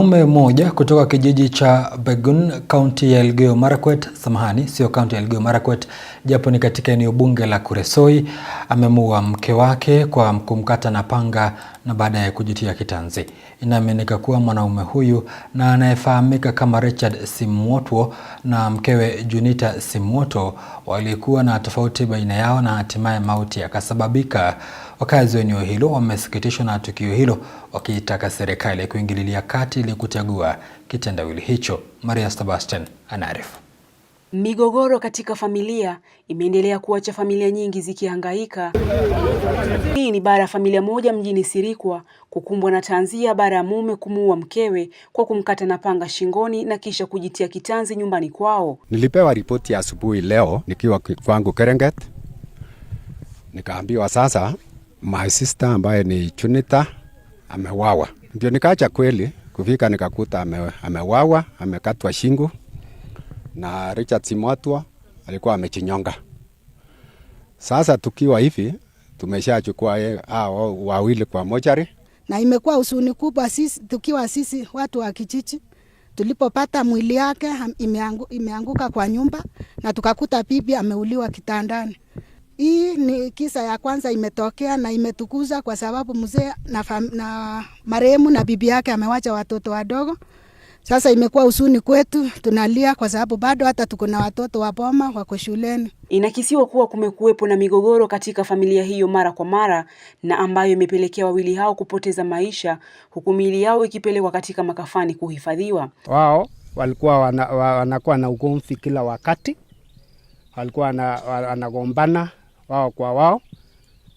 Mume mmoja kutoka kijiji cha Begun, kaunti ya Elgeyo Marakwet, sio kaunti ya Elgeyo Marakwet, japo ni katika eneo bunge la Kuresoi, amemuua mke wake kwa kumkata na panga na baadaye kujitia kitanzi. Inaaminika kuwa mwanaume huyu na anayefahamika kama Richard Simwotwo na mkewe Junita Simwotwo walikuwa na tofauti baina yao na hatimaye mauti yakasababika. Wakazi wa eneo hilo wamesikitishwa na tukio hilo, wakiitaka serikali kuingililia kati ili kutegua kitendawili hicho. Maria Sebastian anaarifu. Migogoro katika familia imeendelea kuacha familia nyingi zikihangaika. Hii ni baada ya familia moja mjini Sirikwa kukumbwa na tanzia baada ya mume kumuua mkewe kwa kumkata na panga shingoni na kisha kujitia kitanzi nyumbani kwao. Nilipewa ripoti ya asubuhi leo nikiwa kwangu Kerenget. Nikaambiwa sasa my sister ambaye ni Junita amewawa. Ndio nikaacha kweli kufika nikakuta amewawa, amekatwa shingo na Richard Simwotwo alikuwa amechinyonga. Sasa tukiwa hivi tumeshachukua hao wawili kwa mochari, na imekuwa huzuni kubwa sisi watu wa kijiji tulipopata mwili yake imeanguka kwa nyumba na tukakuta bibi ameuliwa kitandani. Hii ni kisa ya kwanza imetokea na imetukuza kwa sababu mzee na marehemu na bibi yake amewacha watoto wadogo. Sasa imekuwa huzuni kwetu, tunalia kwa sababu bado hata tuko na watoto wa boma wako shuleni. Inakisiwa kuwa kumekuwepo na migogoro katika familia hiyo mara kwa mara na ambayo imepelekea wawili hao kupoteza maisha, huku miili yao ikipelekwa katika makafani kuhifadhiwa. Wao walikuwa wanakuwa na ugomvi kila wakati. Walikuwa wanagombana wao kwa wao,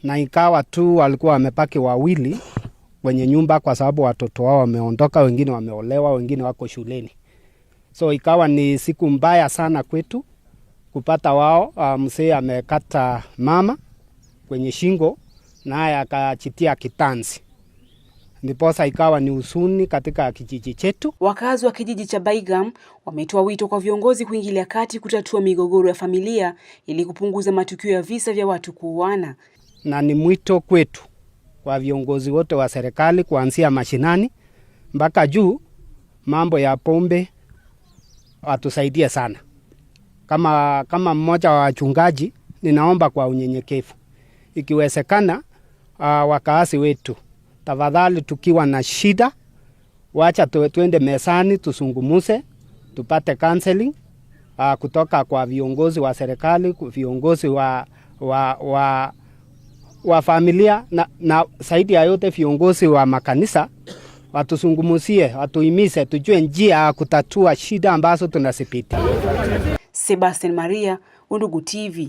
na ikawa tu walikuwa wamepaki wawili kwenye nyumba kwa sababu watoto wao wameondoka, wengine wameolewa, wengine wako shuleni. So ikawa ni siku mbaya sana kwetu kupata wao mzee amekata mama kwenye shingo naye akachitia kitanzi. Ndiposa ikawa ni huzuni katika kijiji chetu. Wakazi wa kijiji cha Baigam wametoa wito kwa viongozi kuingilia kati kutatua migogoro ya familia ili kupunguza matukio ya visa vya watu kuuana. Na ni mwito kwetu kwa viongozi wote wa serikali kuanzia mashinani mpaka juu, mambo ya pombe watusaidie sana. Kama mmoja wa wachungaji ninaomba kwa unyenyekevu, ikiwezekana wakazi wetu tafadhali, tukiwa na shida wacha tuende mesani tusungumuse, tupate counseling kutoka kwa viongozi wa serikali, viongozi wa familia na zaidi ya yote viongozi wa makanisa, watusungumuzie, watuhimize tujue njia ya kutatua shida ambazo tunazipita. Sebastian Maria, Undugu TV.